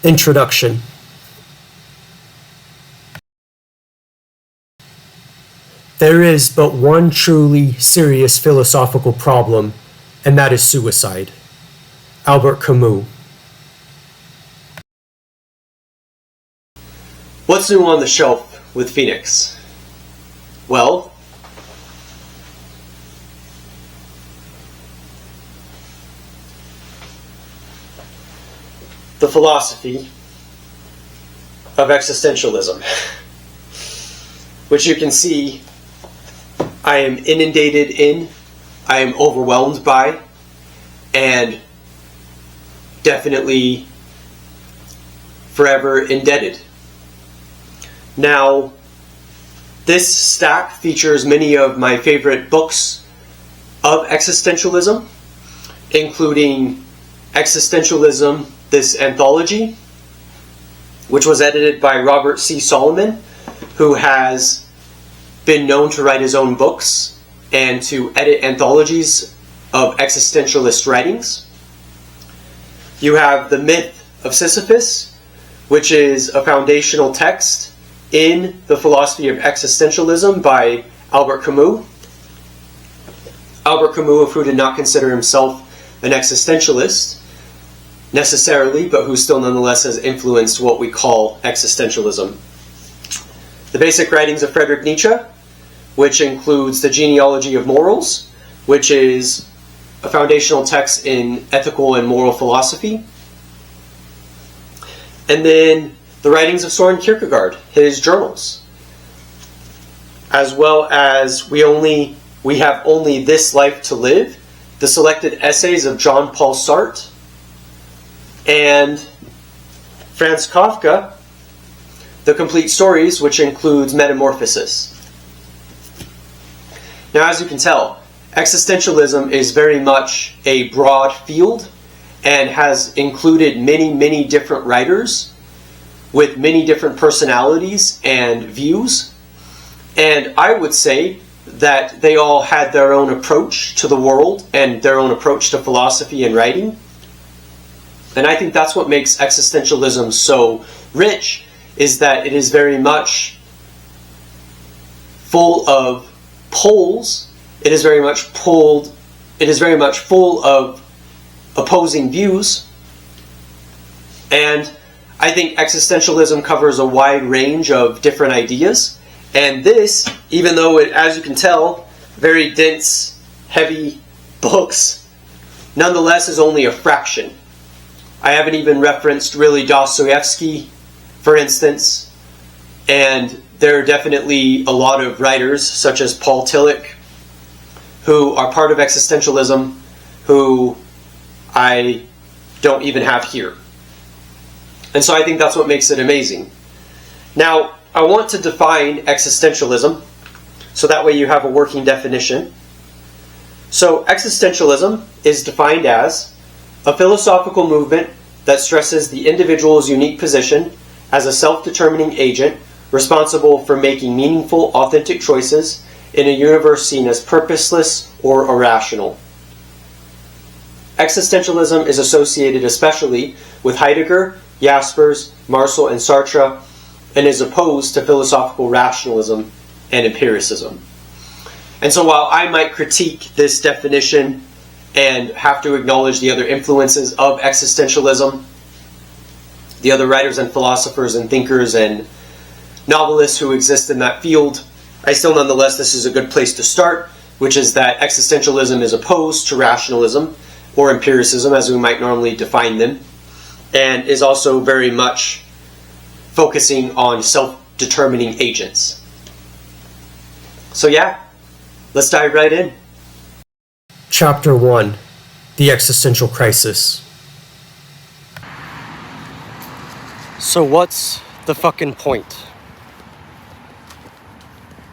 Introduction. There is but one truly serious philosophical problem, and that is suicide. Albert Camus. What's new on the shelf with Phoenix? Well, the philosophy of existentialism, which you can see I am inundated in, I am overwhelmed by, and definitely forever indebted. Now, this stack features many of my favorite books of existentialism, including Existentialism, this anthology, which was edited by Robert C. Solomon, who has been known to write his own books and to edit anthologies of existentialist writings. You have The Myth of Sisyphus, which is a foundational text in the philosophy of existentialism by Albert Camus. Albert Camus, who did not consider himself an existentialist necessarily, but who still nonetheless has influenced what we call existentialism. The basic writings of Friedrich Nietzsche, which includes The Genealogy of Morals, which is a foundational text in ethical and moral philosophy. And then the writings of Soren Kierkegaard, his journals, as well as We Have Only This Life to Live, the selected essays of Jean-Paul Sartre, and Franz Kafka, The Complete Stories, which includes Metamorphosis. Now, as you can tell, existentialism is very much a broad field and has included many, many different writers with many different personalities and views. And I would say that they all had their own approach to the world and their own approach to philosophy and writing. And I think that's what makes existentialism so rich, is that it is very much full of poles. It is very much full of opposing views. And I think existentialism covers a wide range of different ideas. And this, even though it, as you can tell, very dense, heavy books, nonetheless is only a fraction. I haven't even referenced really Dostoevsky, for instance, and there are definitely a lot of writers, such as Paul Tillich, who are part of existentialism, who I don't even have here. And so I think that's what makes it amazing. Now, I want to define existentialism, so that way you have a working definition. So existentialism is defined as a philosophical movement that stresses the individual's unique position as a self-determining agent responsible for making meaningful, authentic choices in a universe seen as purposeless or irrational. Existentialism is associated especially with Heidegger, Jaspers, Marcel, and Sartre, and is opposed to philosophical rationalism and empiricism. And so while I might critique this definition and have to acknowledge the other influences of existentialism, the other writers and philosophers and thinkers and novelists who exist in that field, I still nonetheless, this is a good place to start, which is that existentialism is opposed to rationalism or empiricism, as we might normally define them, and is also very much focusing on self-determining agents. So yeah, let's dive right in. Chapter 1. The Existential Crisis. So what's the fucking point?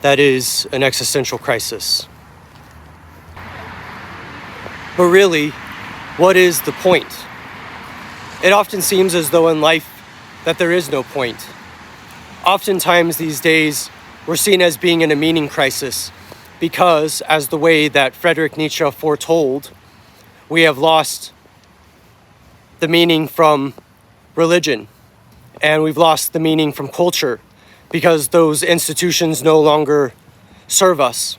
That is an existential crisis. But really, what is the point? It often seems as though in life that there is no point. Oftentimes these days, we're seen as being in a meaning crisis because, as the way that Friedrich Nietzsche foretold, we have lost the meaning from religion, and we've lost the meaning from culture because those institutions no longer serve us.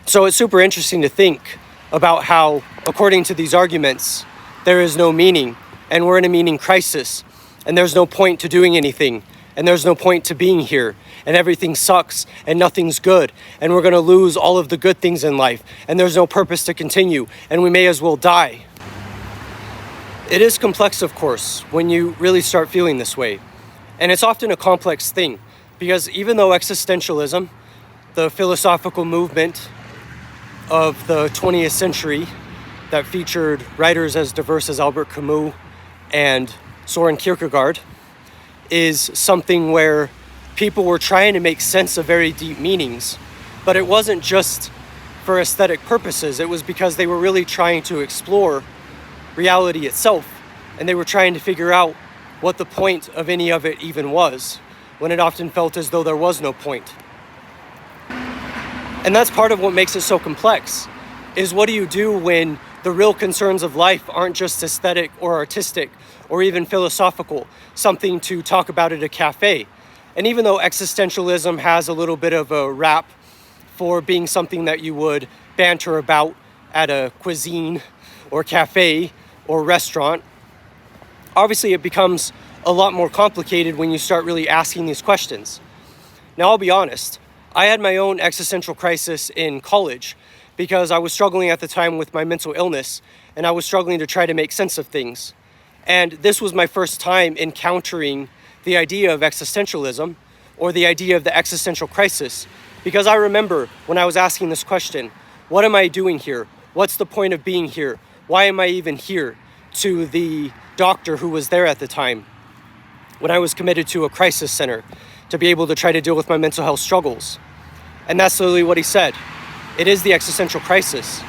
So it's super interesting to think about how, according to these arguments, there is no meaning, and we're in a meaning crisis, and there's no point to doing anything, and there's no point to being here, and everything sucks, and nothing's good, and we're going to lose all of the good things in life, and there's no purpose to continue, and we may as well die. It is complex, of course, when you really start feeling this way, and it's often a complex thing, because even though existentialism, the philosophical movement of the 20th century that featured writers as diverse as Albert Camus and Soren Kierkegaard, is something where people were trying to make sense of very deep meanings, but it wasn't just for aesthetic purposes. It was because they were really trying to explore reality itself, and they were trying to figure out what the point of any of it even was, when it often felt as though there was no point. And that's part of what makes it so complex, is what do you do when the real concerns of life aren't just aesthetic or artistic or even philosophical, something to talk about at a cafe. And even though existentialism has a little bit of a rap for being something that you would banter about at a cuisine or cafe or restaurant, obviously it becomes a lot more complicated when you start really asking these questions. Now, I'll be honest, I had my own existential crisis in college because I was struggling at the time with my mental illness, and I was struggling to try to make sense of things. And this was my first time encountering the idea of existentialism, or the idea of the existential crisis, because I remember when I was asking this question, what am I doing here? What's the point of being here? Why am I even here? To the doctor who was there at the time, when I was committed to a crisis center to be able to try to deal with my mental health struggles. And that's literally what he said. It is the existential crisis.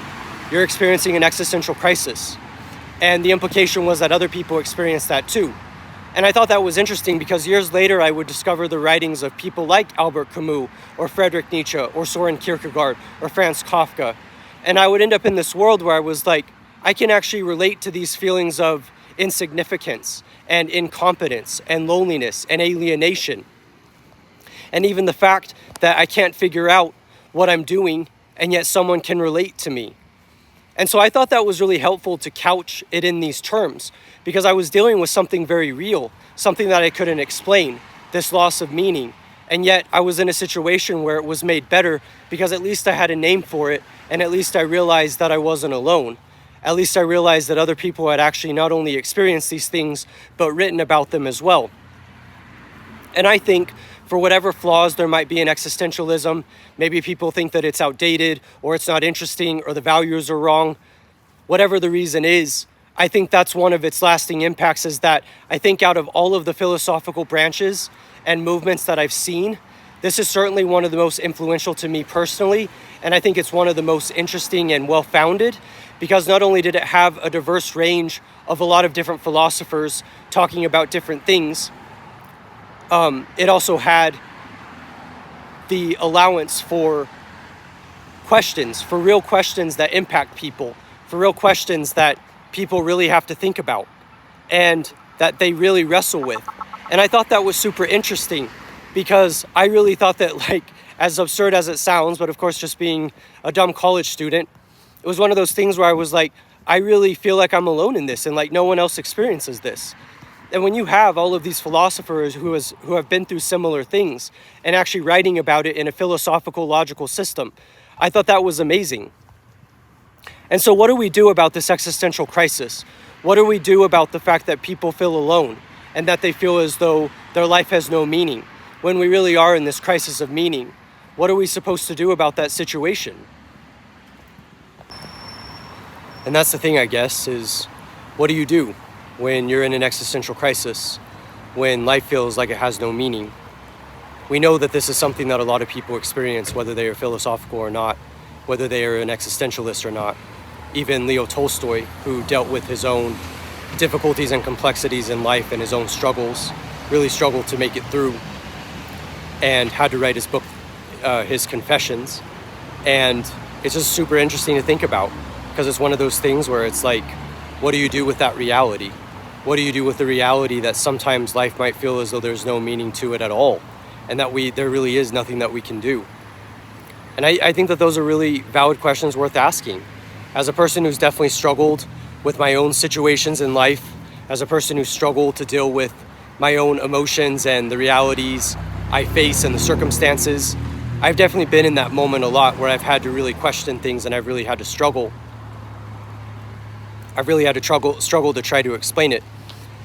You're experiencing an existential crisis. And the implication was that other people experienced that too. And I thought that was interesting because years later I would discover the writings of people like Albert Camus or Friedrich Nietzsche or Soren Kierkegaard or Franz Kafka. And I would end up in this world where I was like, I can actually relate to these feelings of insignificance and incompetence and loneliness and alienation. And even the fact that I can't figure out what I'm doing and yet someone can relate to me. And so I thought that was really helpful to couch it in these terms because I was dealing with something very real, something that I couldn't explain, this loss of meaning. And yet I was in a situation where it was made better because at least I had a name for it, and at least I realized that I wasn't alone. At least I realized that other people had actually not only experienced these things, but written about them as well. And I think for whatever flaws there might be in existentialism, maybe people think that it's outdated or it's not interesting or the values are wrong. Whatever the reason is, I think that's one of its lasting impacts is that I think out of all of the philosophical branches and movements that I've seen, this is certainly one of the most influential to me personally. And I think it's one of the most interesting and well-founded because not only did it have a diverse range of a lot of different philosophers talking about different things, it also had the allowance for questions, for real questions that impact people, for real questions that people really have to think about and that they really wrestle with. And I thought that was super interesting because I really thought that, like, as absurd as it sounds, but of course just being a dumb college student, it was one of those things where I was like, I really feel like I'm alone in this and like no one else experiences this. And when you have all of these philosophers who have been through similar things and actually writing about it in a philosophical, logical system, I thought that was amazing. And so what do we do about this existential crisis? What do we do about the fact that people feel alone and that they feel as though their life has no meaning when we really are in this crisis of meaning? What are we supposed to do about that situation? And that's the thing, I guess, is what do you do when you're in an existential crisis, when life feels like it has no meaning? We know that this is something that a lot of people experience, whether they are philosophical or not, whether they are an existentialist or not. Even Leo Tolstoy, who dealt with his own difficulties and complexities in life and his own struggles, really struggled to make it through and had to write his book, his Confessions. And it's just super interesting to think about because it's one of those things where it's like, what do you do with that reality? what do you do with the reality that sometimes life might feel as though there's no meaning to it at all, and that there really is nothing that we can do? And I think that those are really valid questions worth asking. As a person who's definitely struggled with my own situations in life, as a person who's struggled to deal with my own emotions and the realities I face and the circumstances, I've definitely been in that moment a lot where I've had to really question things, and I've really had to struggle. I've really had to struggle to try to explain it.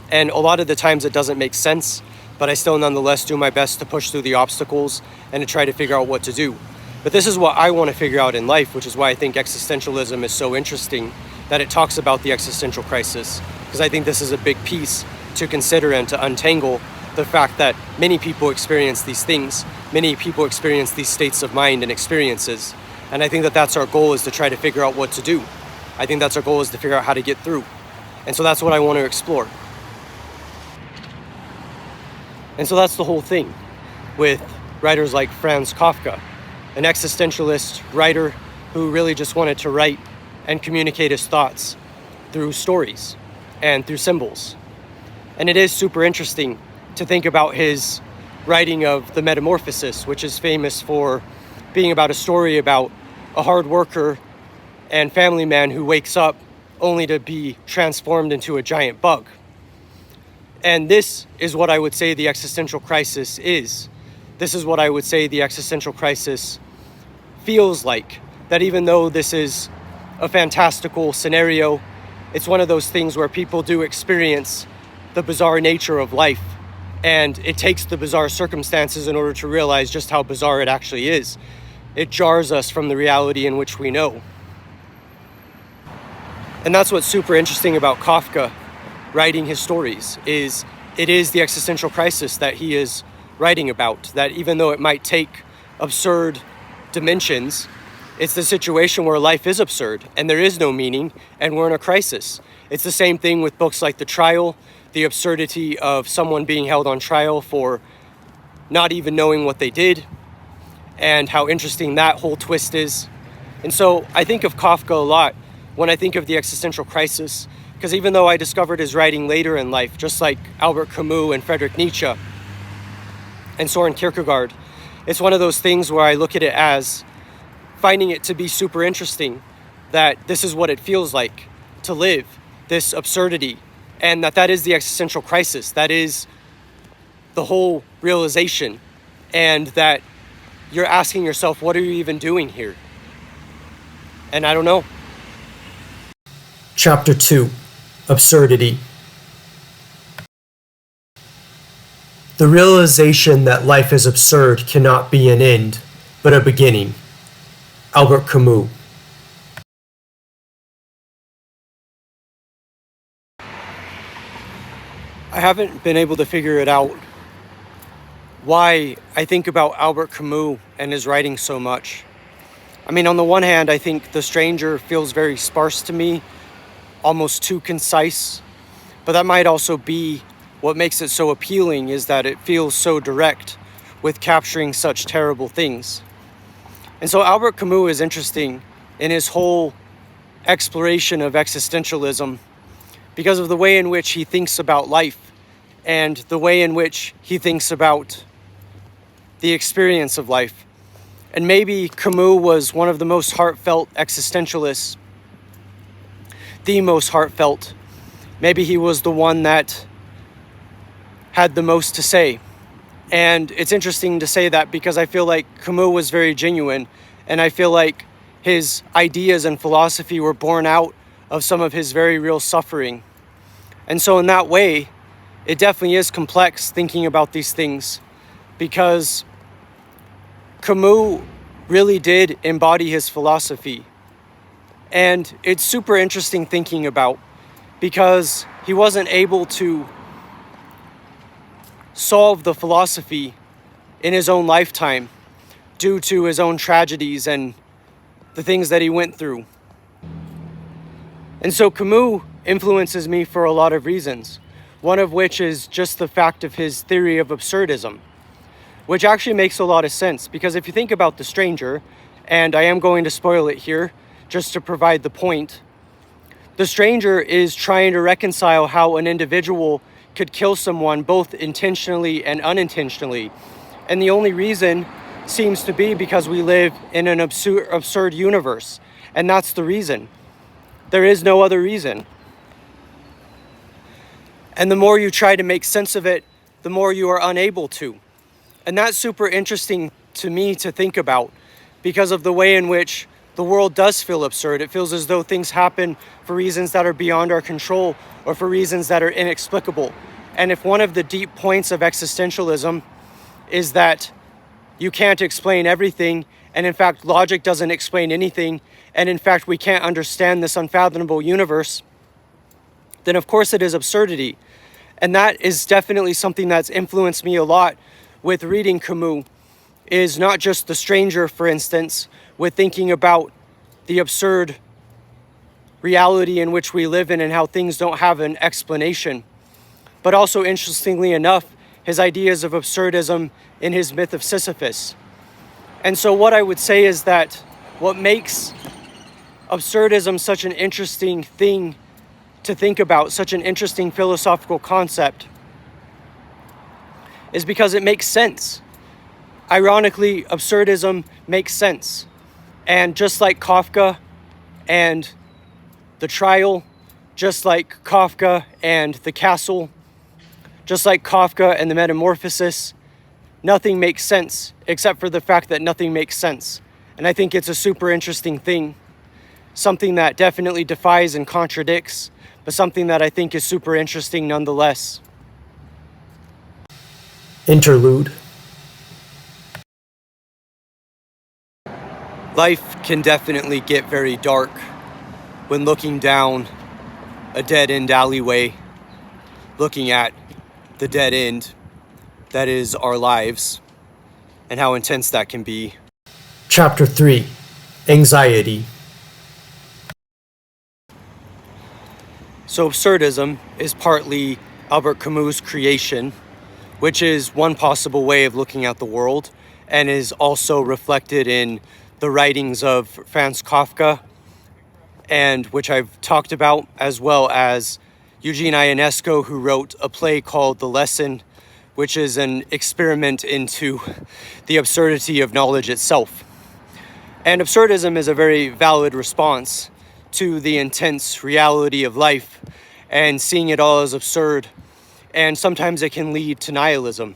And a lot of the times it doesn't make sense, but I still nonetheless do my best to push through the obstacles and to try to figure out what to do. But this is what I want to figure out in life, which is why I think existentialism is so interesting, that it talks about the existential crisis, because I think this is a big piece to consider and to untangle the fact that many people experience these things. Many people experience these states of mind and experiences. And I think that that's our goal, is to try to figure out what to do. I think that's our goal, is to figure out how to get through. And so that's what I want to explore. And so that's the whole thing with writers like Franz Kafka, an existentialist writer who really just wanted to write and communicate his thoughts through stories and through symbols. And it is super interesting to think about his writing of The Metamorphosis, which is famous for being about a story about a hard worker and family man who wakes up only to be transformed into a giant bug. And this is what I would say the existential crisis is. This is what I would say the existential crisis feels like. That even though this is a fantastical scenario, it's one of those things where people do experience the bizarre nature of life, and it takes the bizarre circumstances in order to realize just how bizarre it actually is. It jars us from the reality in which we know. And that's what's super interesting about Kafka writing his stories, is it is the existential crisis that he is writing about, that even though it might take absurd dimensions, it's the situation where life is absurd and there is no meaning and we're in a crisis. It's the same thing with books like The Trial, the absurdity of someone being held on trial for not even knowing what they did, and how interesting that whole twist is. And so I think of Kafka a lot when I think of the existential crisis, because even though I discovered his writing later in life, just like Albert Camus and Friedrich Nietzsche and Soren Kierkegaard, it's one of those things where I look at it as finding it to be super interesting, that this is what it feels like to live, this absurdity, and that is the existential crisis. That is the whole realization, and that you're asking yourself, what are you even doing here? And I don't know. Chapter 2, Absurdity. The realization that life is absurd cannot be an end, but a beginning. Albert Camus. I haven't been able to figure it out why I think about Albert Camus and his writing so much. I mean, on the one hand, I think The Stranger feels very sparse to me, almost too concise, but that might also be what makes it so appealing, is that it feels so direct with capturing such terrible things. And so Albert Camus is interesting in his whole exploration of existentialism because of the way in which he thinks about life and the way in which he thinks about the experience of life. And maybe Camus was one of the most heartfelt existentialists, the most heartfelt. Maybe he was the one that had the most to say. And it's interesting to say that because I feel like Camus was very genuine, and I feel like his ideas and philosophy were born out of some of his very real suffering. And so in that way, it definitely is complex thinking about these things, because Camus really did embody his philosophy. And it's super interesting thinking about, because he wasn't able to solve the philosophy in his own lifetime due to his own tragedies and the things that he went through. And so Camus influences me for a lot of reasons, one of which is just the fact of his theory of absurdism, which actually makes a lot of sense, because if you think about The Stranger, and I am going to spoil it here just to provide the point, The stranger is trying to reconcile how an individual could kill someone both intentionally and unintentionally. And the only reason seems to be because we live in an absurd universe. And that's the reason. There is no other reason. And the more you try to make sense of it, the more you are unable to. And that's super interesting to me to think about because of the way in which the world does feel absurd. It feels as though things happen for reasons that are beyond our control or for reasons that are inexplicable. And if one of the deep points of existentialism is that you can't explain everything, and in fact, logic doesn't explain anything, and in fact, we can't understand this unfathomable universe, then of course it is absurdity. And that is definitely something that's influenced me a lot with reading Camus, is not just The Stranger, for instance, with thinking about the absurd reality in which we live in and how things don't have an explanation. But also, interestingly enough, his ideas of absurdism in his myth of Sisyphus. And so what I would say is that what makes absurdism such an interesting thing to think about, such an interesting philosophical concept, is because it makes sense. Ironically, absurdism makes sense. And just like Kafka and the trial, just like Kafka and the castle, just like Kafka and the metamorphosis, nothing makes sense except for the fact that nothing makes sense. And I think it's a super interesting thing, something that definitely defies and contradicts, but something that I think is super interesting nonetheless. Interlude. Life can definitely get very dark when looking down a dead-end alleyway, looking at the dead end that is our lives, and how intense that can be. Chapter 3. Anxiety. So absurdism is partly Albert Camus' creation, which is one possible way of looking at the world, and is also reflected in the writings of Franz Kafka, and which I've talked about, as well as Eugene Ionesco, who wrote a play called The Lesson, which is an experiment into the absurdity of knowledge itself. And absurdism is a very valid response to the intense reality of life and seeing it all as absurd. And sometimes it can lead to nihilism,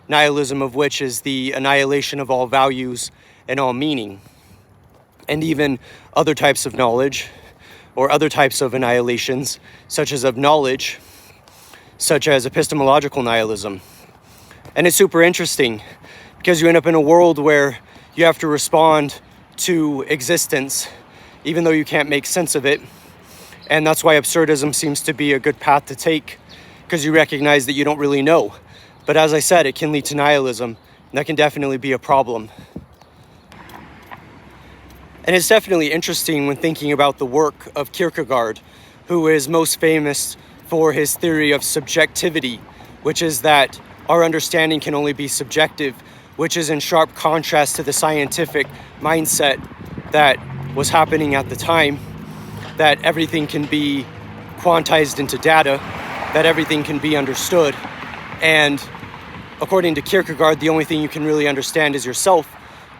nihilism of which is the annihilation of all values and all meaning, and even other types of knowledge or other types of annihilations, such as of knowledge, such as epistemological nihilism. And it's super interesting because you end up in a world where you have to respond to existence, even though you can't make sense of it. And that's why absurdism seems to be a good path to take, because you recognize that you don't really know. But as I said, it can lead to nihilism, and that can definitely be a problem. And it's definitely interesting when thinking about the work of Kierkegaard, who is most famous for his theory of subjectivity, which is that our understanding can only be subjective, which is in sharp contrast to the scientific mindset that was happening at the time, that everything can be quantized into data, that everything can be understood. And according to Kierkegaard, the only thing you can really understand is yourself,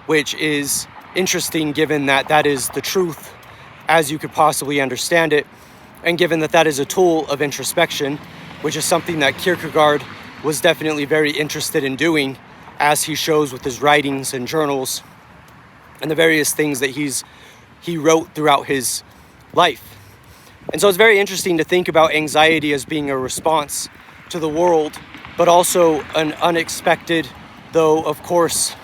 which is interesting given that that is the truth as you could possibly understand it, and given that that is a tool of introspection, which is something that Kierkegaard was definitely very interested in doing, as he shows with his writings and journals and the various things that he wrote throughout his life. And so it's very interesting to think about anxiety as being a response to the world, but also an unexpected, though of course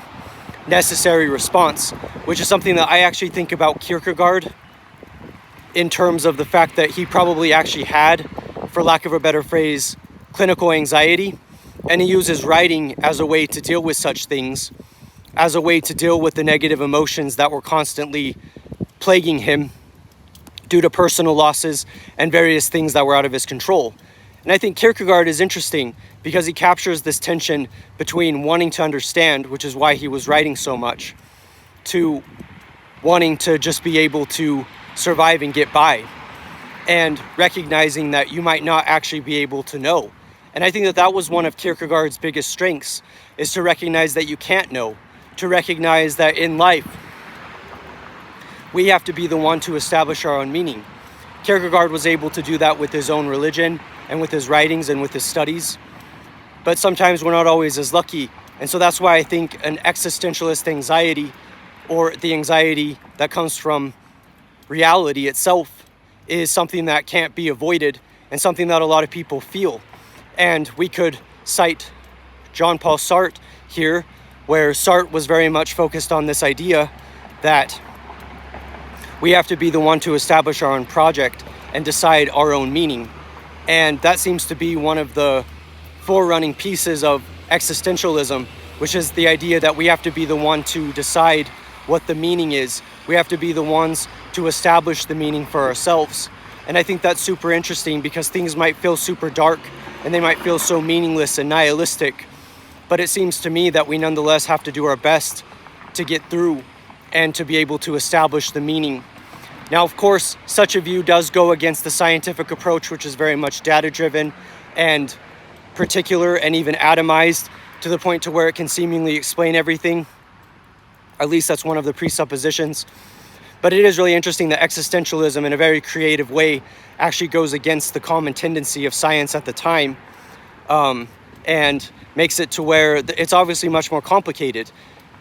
necessary response, which is something that I actually think about Kierkegaard in terms of the fact that he probably actually had, for lack of a better phrase, clinical anxiety, and he uses writing as a way to deal with such things, as a way to deal with the negative emotions that were constantly plaguing him due to personal losses and various things that were out of his control. And I think Kierkegaard is interesting because he captures this tension between wanting to understand, which is why he was writing so much, to wanting to just be able to survive and get by. and recognizing that you might not actually be able to know. And I think that that was one of Kierkegaard's biggest strengths, is to recognize that you can't know, to recognize that in life, we have to be the one to establish our own meaning. Kierkegaard was able to do that with his own religion and with his writings and with his studies. But sometimes we're not always as lucky. And so that's why I think an existentialist anxiety, or the anxiety that comes from reality itself, is something that can't be avoided and something that a lot of people feel. And we could cite Jean-Paul Sartre here, where Sartre was very much focused on this idea that we have to be the one to establish our own project and decide our own meaning. And that seems to be one of the forerunning pieces of existentialism, which is the idea that we have to be the one to decide what the meaning is. We have to be the ones to establish the meaning for ourselves. And I think that's super interesting, because things might feel super dark and they might feel so meaningless and nihilistic. But it seems to me that we nonetheless have to do our best to get through and to be able to establish the meaning. Now, of course, such a view does go against the scientific approach, which is very much data-driven and particular and even atomized to the point to where it can seemingly explain everything. At least that's one of the presuppositions. But it is really interesting that existentialism, in a very creative way, actually goes against the common tendency of science at the time, and makes it to where it's obviously much more complicated,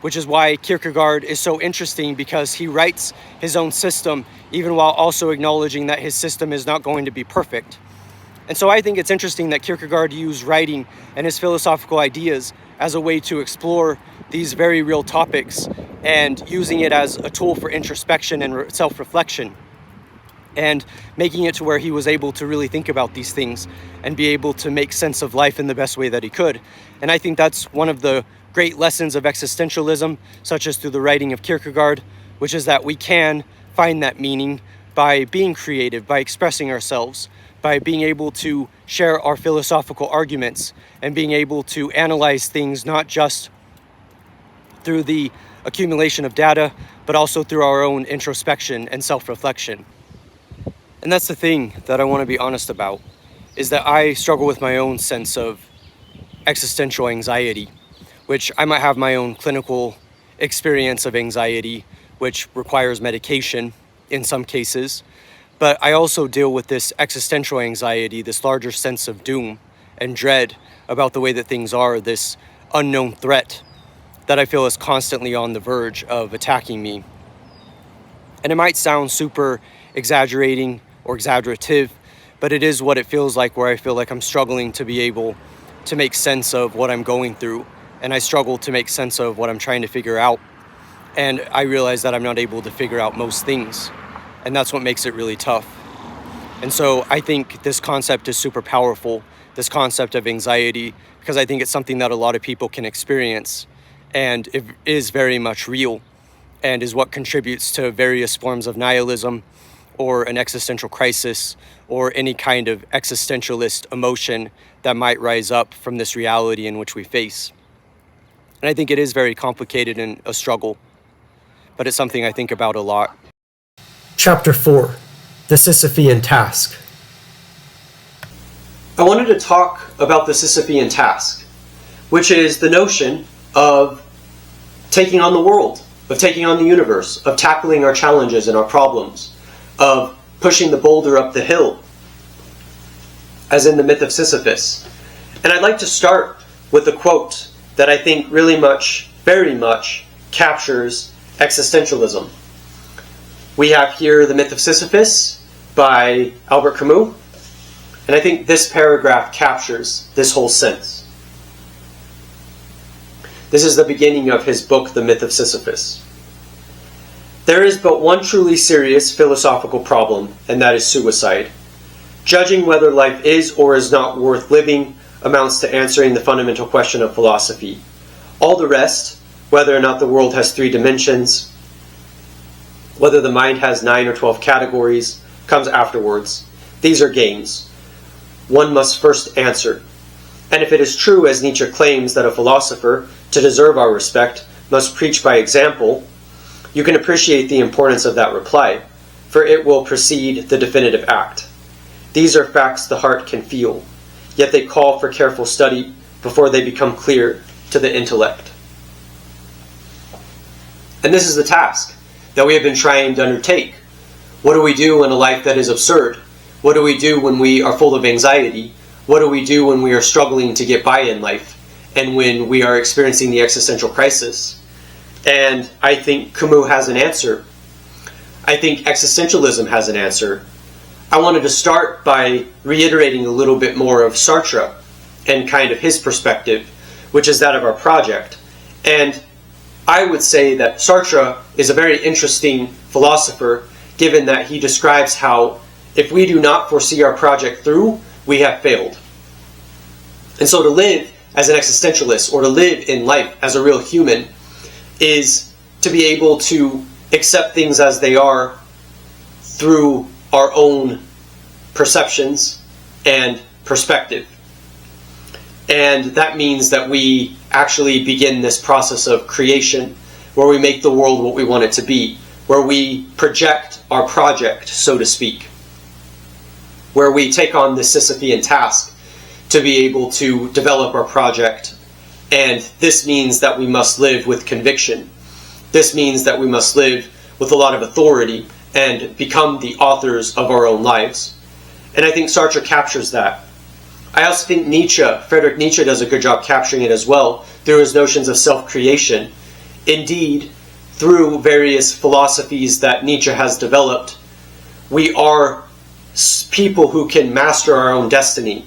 which is why Kierkegaard is so interesting, because he writes his own system even while also acknowledging that his system is not going to be perfect. And so I think it's interesting that Kierkegaard used writing and his philosophical ideas as a way to explore these very real topics, and using it as a tool for introspection and self-reflection, and making it to where he was able to really think about these things and be able to make sense of life in the best way that he could. And I think that's one of the great lessons of existentialism, such as through the writing of Kierkegaard, which is that we can find that meaning by being creative, by expressing ourselves, by being able to share our philosophical arguments, and being able to analyze things not just through the accumulation of data, but also through our own introspection and self-reflection. And that's the thing that I want to be honest about, is that I struggle with my own sense of existential anxiety, which I might have my own clinical experience of anxiety, which requires medication in some cases. But I also deal with this existential anxiety, this larger sense of doom and dread about the way that things are, this unknown threat that I feel is constantly on the verge of attacking me. And it might sound super exaggerating or exaggerative, but it is what it feels like, where I feel like I'm struggling to be able to make sense of what I'm going through, and I struggle to make sense of what I'm trying to figure out. And I realize that I'm not able to figure out most things, and that's what makes it really tough. And so I think this concept is super powerful, this concept of anxiety, because I think it's something that a lot of people can experience, and it is very much real, and is what contributes to various forms of nihilism, or an existential crisis, or any kind of existentialist emotion that might rise up from this reality in which we face. And I think it is very complicated and a struggle, but it's something I think about a lot. Chapter 4. The Sisyphean Task. I wanted to talk about the Sisyphean task, which is the notion of taking on the world, of taking on the universe, of tackling our challenges and our problems, of pushing the boulder up the hill, as in the myth of Sisyphus. And I'd like to start with a quote that I think really much, very much, captures existentialism. We have here The Myth of Sisyphus by Albert Camus, and I think this paragraph captures this whole sense. This is the beginning of his book, The Myth of Sisyphus. There is but one truly serious philosophical problem, and that is suicide. Judging whether life is or is not worth living amounts to answering the fundamental question of philosophy. All the rest, whether or not the world has 3 dimensions, whether the mind has 9 or 12 categories, comes afterwards. These are games. One must first answer. And if it is true, as Nietzsche claims, that a philosopher, to deserve our respect, must preach by example, you can appreciate the importance of that reply, for it will precede the definitive act. These are facts the heart can feel, yet they call for careful study before they become clear to the intellect. And this is the task that we have been trying to undertake. What do we do in a life that is absurd? What do we do when we are full of anxiety? What do we do when we are struggling to get by in life? And when we are experiencing the existential crisis? And I think Camus has an answer. I think existentialism has an answer. I wanted to start by reiterating a little bit more of Sartre and kind of his perspective, which is that of our project. And I would say that Sartre is a very interesting philosopher, given that he describes how if we do not foresee our project through, we have failed. And so to live as an existentialist, or to live in life as a real human, is to be able to accept things as they are through our own perceptions and perspective. And that means that we actually begin this process of creation, where we make the world what we want it to be, where we project our project, so to speak, where we take on this Sisyphean task to be able to develop our project. And this means that we must live with conviction. This means that we must live with a lot of authority and become the authors of our own lives. And I think Sartre captures that. I also think Friedrich Nietzsche does a good job capturing it as well through his notions of self-creation. Indeed, through various philosophies that Nietzsche has developed, we are people who can master our own destiny.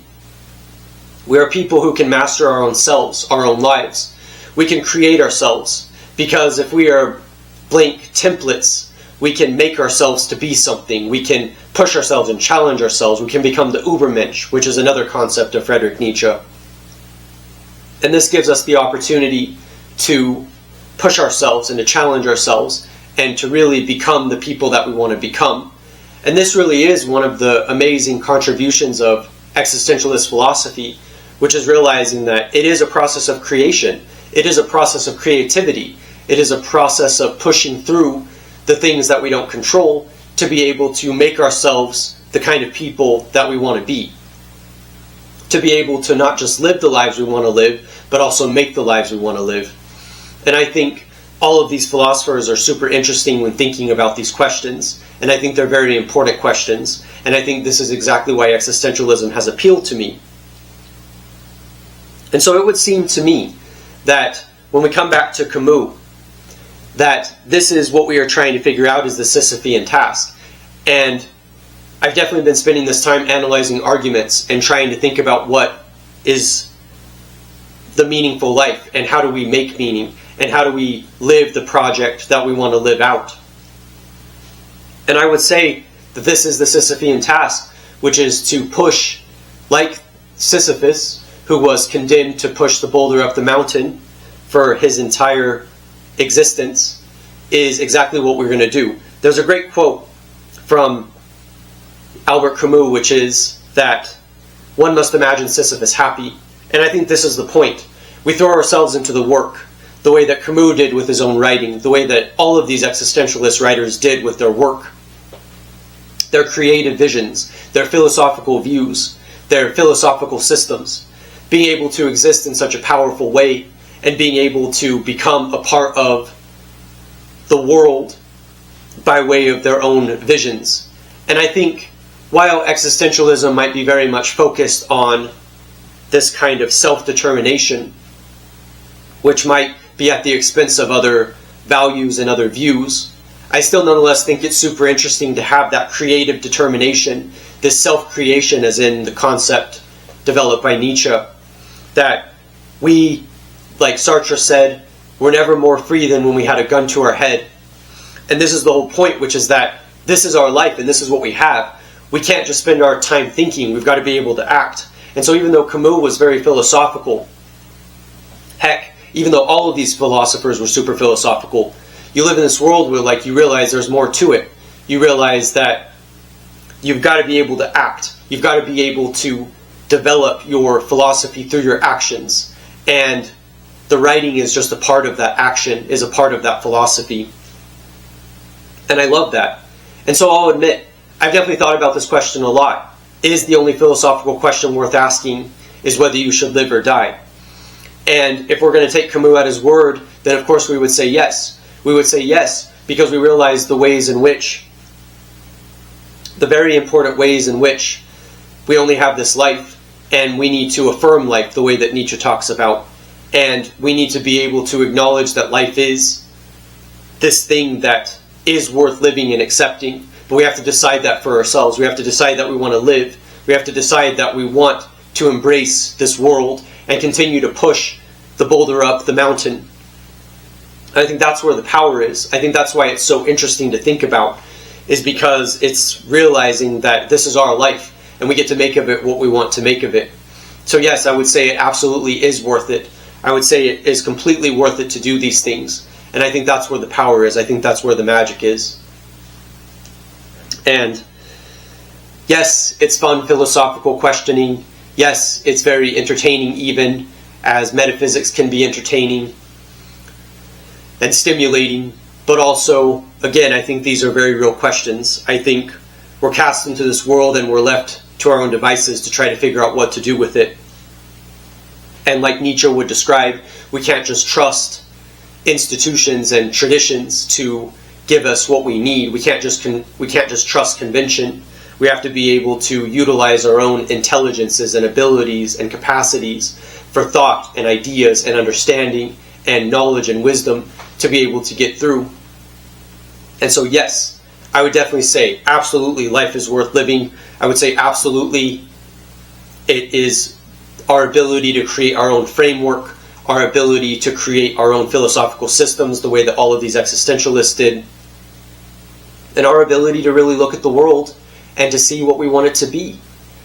We are people who can master our own selves, our own lives. We can create ourselves, because if we are blank templates, we can make ourselves to be something. We can push ourselves and challenge ourselves. We can become the Übermensch, which is another concept of Friedrich Nietzsche. And this gives us the opportunity to push ourselves and to challenge ourselves and to really become the people that we want to become. And this really is one of the amazing contributions of existentialist philosophy, which is realizing that it is a process of creation. It is a process of creativity. It is a process of pushing through the things that we don't control to be able to make ourselves the kind of people that we want to be. To be able to not just live the lives we want to live, but also make the lives we want to live. And I think all of these philosophers are super interesting when thinking about these questions. And I think they're very important questions. And I think this is exactly why existentialism has appealed to me. And so it would seem to me that when we come back to Camus, that this is what we are trying to figure out, is the Sisyphean task. And I've definitely been spending this time analyzing arguments and trying to think about what is the meaningful life, and how do we make meaning, and how do we live the project that we want to live out. And I would say that this is the Sisyphean task, which is to push, like Sisyphus, who was condemned to push the boulder up the mountain for his entire existence, is exactly what we're going to do. There's a great quote from Albert Camus, which is that one must imagine Sisyphus happy. And I think this is the point. We throw ourselves into the work, the way that Camus did with his own writing, the way that all of these existentialist writers did with their work. Their creative visions, their philosophical views, their philosophical systems, being able to exist in such a powerful way, and being able to become a part of the world by way of their own visions. And I think while existentialism might be very much focused on this kind of self-determination, which might be at the expense of other values and other views, I still nonetheless think it's super interesting to have that creative determination, this self-creation, as in the concept developed by Nietzsche, that we, like Sartre said, we're never more free than when we had a gun to our head. And this is the whole point, which is that this is our life and this is what we have. We can't just spend our time thinking, we've got to be able to act. And so even though Camus was very philosophical, heck, even though all of these philosophers were super philosophical, you live in this world where, like, you realize there's more to it. You realize that you've got to be able to act. You've got to be able to develop your philosophy through your actions. And the writing is just a part of that action, is a part of that philosophy. And I love that. And so I'll admit, I've definitely thought about this question a lot. is the only philosophical question worth asking is whether you should live or die. And if we're going to take Camus at his word, then of course we would say yes. We would say yes because we realize the very important ways in which we only have this life, and we need to affirm life the way that Nietzsche talks about. And we need to be able to acknowledge that life is this thing that is worth living and accepting. But we have to decide that for ourselves. We have to decide that we want to live. We have to decide that we want to embrace this world and continue to push the boulder up the mountain. And I think that's where the power is. I think that's why it's so interesting to think about, is because it's realizing that this is our life and we get to make of it what we want to make of it. So yes, I would say it absolutely is worth it. I would say it is completely worth it to do these things. And I think that's where the power is. I think that's where the magic is. And yes, it's fun philosophical questioning. Yes, it's very entertaining, even as metaphysics can be entertaining and stimulating. But also, again, I think these are very real questions. I think we're cast into this world and we're left to our own devices to try to figure out what to do with it. And like Nietzsche would describe, we can't just trust institutions and traditions to give us what we need. We can't just trust convention. We have to be able to utilize our own intelligences and abilities and capacities for thought and ideas and understanding and knowledge and wisdom to be able to get through. And so yes, I would definitely say absolutely life is worth living. I would say absolutely it is our ability to create our own framework, our ability to create our own philosophical systems the way that all of these existentialists did, and our ability to really look at the world and to see what we want it to be,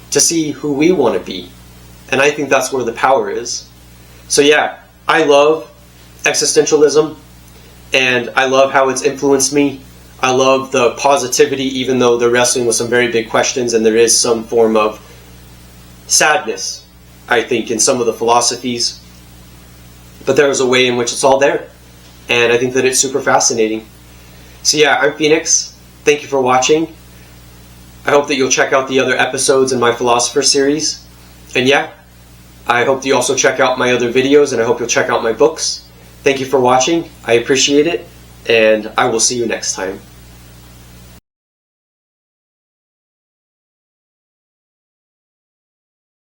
to see who we want to be. And I think that's where the power is. So yeah, I love existentialism, and I love how it's influenced me. I love the positivity, even though they're wrestling with some very big questions, and there is some form of sadness, I think, in some of the philosophies. But there is a way in which it's all there, and I think that it's super fascinating. So yeah, I'm Phoenix. Thank you for watching. I hope that you'll check out the other episodes in my Philosopher series. And yeah, I hope that you also check out my other videos, and I hope you'll check out my books. Thank you for watching. I appreciate it, and I will see you next time.